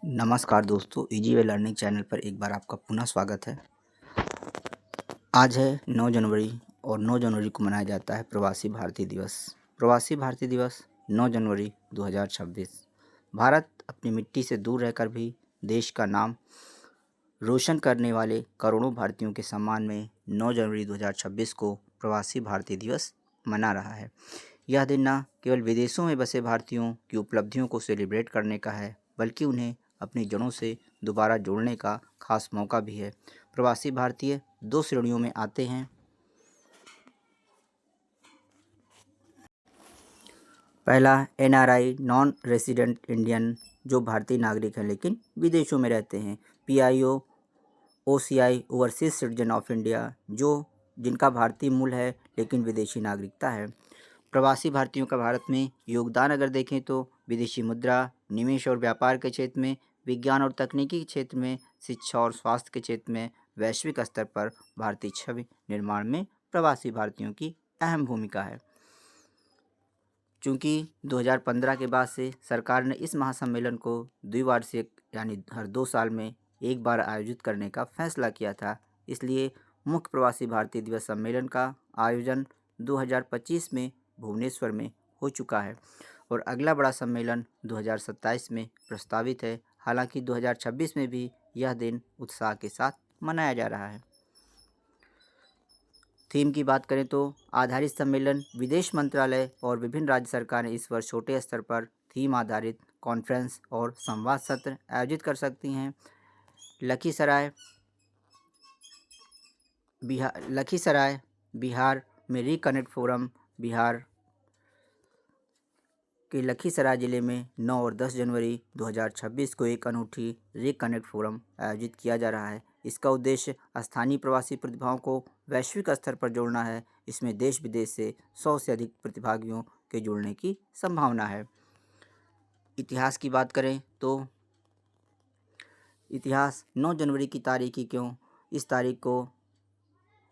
नमस्कार दोस्तों, easy way learning channel पर एक बार आपका पुनः स्वागत है। आज है 9 जनवरी और 9 जनवरी को मनाया जाता है प्रवासी भारतीय दिवस। प्रवासी भारतीय दिवस 9 जनवरी 2026। भारत अपनी मिट्टी से दूर रहकर भी देश का नाम रोशन करने वाले करोड़ों भारतीयों के सम्मान में 9 जनवरी 2026 को प्रवासी भारतीय दिवस मना रहा है। यह दिन न केवल विदेशों में बसे भारतीयों की उपलब्धियों को सेलिब्रेट करने का है, बल्कि उन्हें अपनी जड़ों से दोबारा जोड़ने का खास मौका भी है। प्रवासी भारतीय दो श्रेणियों में आते हैं। पहला NRI, नॉन रेसिडेंट इंडियन, जो भारतीय नागरिक हैं लेकिन विदेशों में रहते हैं। PIO, OCI, overseas citizen of India, जिनका भारतीय मूल है लेकिन विदेशी नागरिकता है। प्रवासी भारतीयों का भारत में योगदान अगर देखें तो विदेशी मुद्रा, निवेश और व्यापार के क्षेत्र में, विज्ञान और तकनीकी के क्षेत्र में, शिक्षा और स्वास्थ्य के क्षेत्र में वैश्विक स्तर पर भारतीय छवि निर्माण में प्रवासी भारतीयों की अहम भूमिका है। चूँकि 2015 के बाद से सरकार ने इस महासम्मेलन को द्विवार्षिक यानी हर 2 साल में एक बार आयोजित करने का फैसला किया था, इसलिए मुख्य प्रवासी भारतीय दिवस सम्मेलन का आयोजन 2025 में भुवनेश्वर में हो चुका है और अगला बड़ा सम्मेलन 2027 में प्रस्तावित है। हालांकि 2026 में भी यह दिन उत्साह के साथ मनाया जा रहा है। थीम की बात करें तो आधारित सम्मेलन विदेश मंत्रालय और विभिन्न राज्य सरकारें इस वर्ष छोटे स्तर पर थीम आधारित कॉन्फ्रेंस और संवाद सत्र आयोजित कर सकती हैं। लखीसराय बिहार में रिकनेक्ट फोरम बिहार के लखीसराय जिले में 9 और 10 जनवरी 2026 को एक अनूठी रिकनेक्ट फोरम आयोजित किया जा रहा है। इसका उद्देश्य स्थानीय प्रवासी प्रतिभाओं को वैश्विक स्तर पर जोड़ना है। इसमें देश विदेश से 100 से अधिक प्रतिभागियों के जुड़ने की संभावना है। इतिहास की बात करें तो इतिहास 9 जनवरी की तारीख ही क्यों, इस तारीख को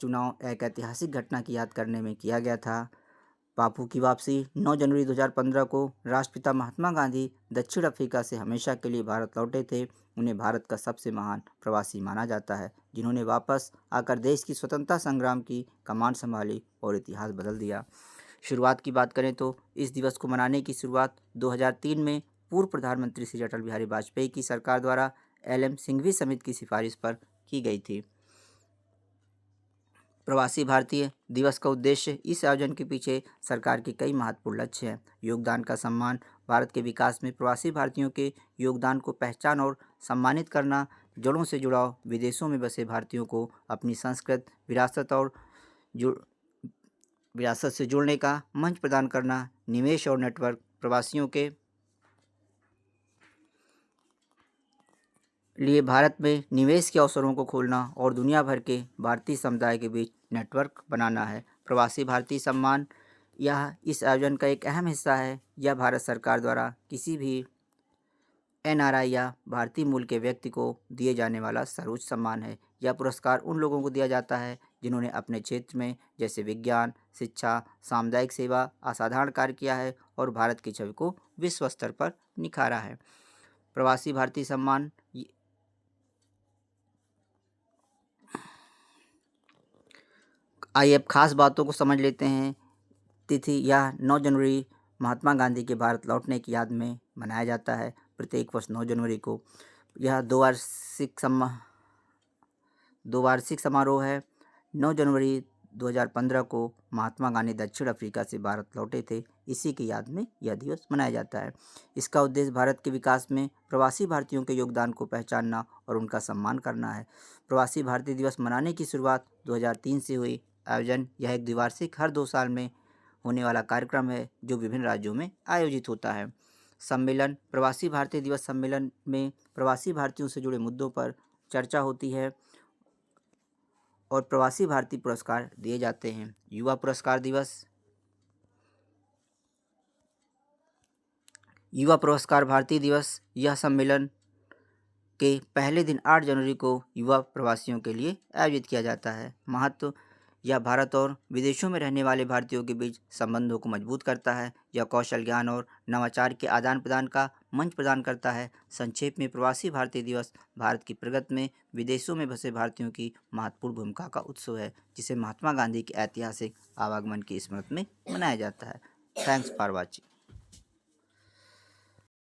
चुनाव एक ऐतिहासिक घटना की याद करने में किया गया था। बापू की वापसी 9 जनवरी 2015 को राष्ट्रपिता महात्मा गांधी दक्षिण अफ्रीका से हमेशा के लिए भारत लौटे थे। उन्हें भारत का सबसे महान प्रवासी माना जाता है, जिन्होंने वापस आकर देश की स्वतंत्रता संग्राम की कमान संभाली और इतिहास बदल दिया। शुरुआत की बात करें तो इस दिवस को मनाने की शुरुआत 2003 में पूर्व प्रधानमंत्री श्री अटल बिहारी वाजपेयी की सरकार द्वारा LM सिंघवी समिति की सिफारिश पर की गई थी। प्रवासी भारतीय दिवस का उद्देश्य, इस आयोजन के पीछे सरकार के कई महत्वपूर्ण लक्ष्य हैं। योगदान का सम्मान, भारत के विकास में प्रवासी भारतीयों के योगदान को पहचान और सम्मानित करना, जड़ों से जुड़ाव, विदेशों में बसे भारतीयों को अपनी संस्कृत विरासत से जुड़ने का मंच प्रदान करना, निवेश और नेटवर्क, प्रवासियों के लिए भारत में निवेश के अवसरों को खोलना और दुनिया भर के भारतीय समुदाय के बीच नेटवर्क बनाना है। प्रवासी भारतीय सम्मान, यह इस आयोजन का एक अहम हिस्सा है। यह भारत सरकार द्वारा किसी भी NRI या भारतीय मूल के व्यक्ति को दिए जाने वाला सर्वोच्च सम्मान है। यह पुरस्कार उन लोगों को दिया जाता है जिन्होंने अपने क्षेत्र में जैसे विज्ञान, शिक्षा, सामुदायिक सेवा, असाधारण कार्य किया है और भारत की छवि को विश्व स्तर पर निखारा है। प्रवासी भारतीय सम्मान, आइए अब खास बातों को समझ लेते हैं। तिथि, यह 9 जनवरी महात्मा गांधी के भारत लौटने की याद में मनाया जाता है। प्रत्येक वर्ष 9 जनवरी को यह दो वार्षिक समारोह है। 9 जनवरी 2015 को महात्मा गांधी दक्षिण अफ्रीका से भारत लौटे थे। इसी की याद में यह दिवस मनाया जाता है। इसका उद्देश्य भारत के विकास में प्रवासी भारतीयों के योगदान को पहचानना और उनका सम्मान करना है। प्रवासी भारतीय दिवस मनाने की शुरुआत 2003 से हुई। आयोजन, यह एक द्विवार्षिक हर 2 साल में होने वाला कार्यक्रम है जो विभिन्न राज्यों में आयोजित होता है। सम्मेलन, प्रवासी भारतीय दिवस सम्मेलन में प्रवासी भारतीयों से जुड़े मुद्दों पर चर्चा होती है और प्रवासी भारतीय पुरस्कार दिए जाते हैं। युवा पुरस्कार दिवस, युवा पुरस्कार भारतीय दिवस, यह सम्मेलन के पहले दिन 8 जनवरी को युवा प्रवासियों के लिए आयोजित किया जाता है। महत्व, यह भारत और विदेशों में रहने वाले भारतीयों के बीच संबंधों को मजबूत करता है। यह कौशल, ज्ञान और नवाचार के आदान प्रदान का मंच प्रदान करता है। संक्षेप में, प्रवासी भारतीय दिवस भारत की प्रगति में विदेशों में बसे भारतीयों की महत्वपूर्ण भूमिका का उत्सव है, जिसे महात्मा गांधी के ऐतिहासिक आवागमन की स्मृति में मनाया जाता है। Thanks for watching.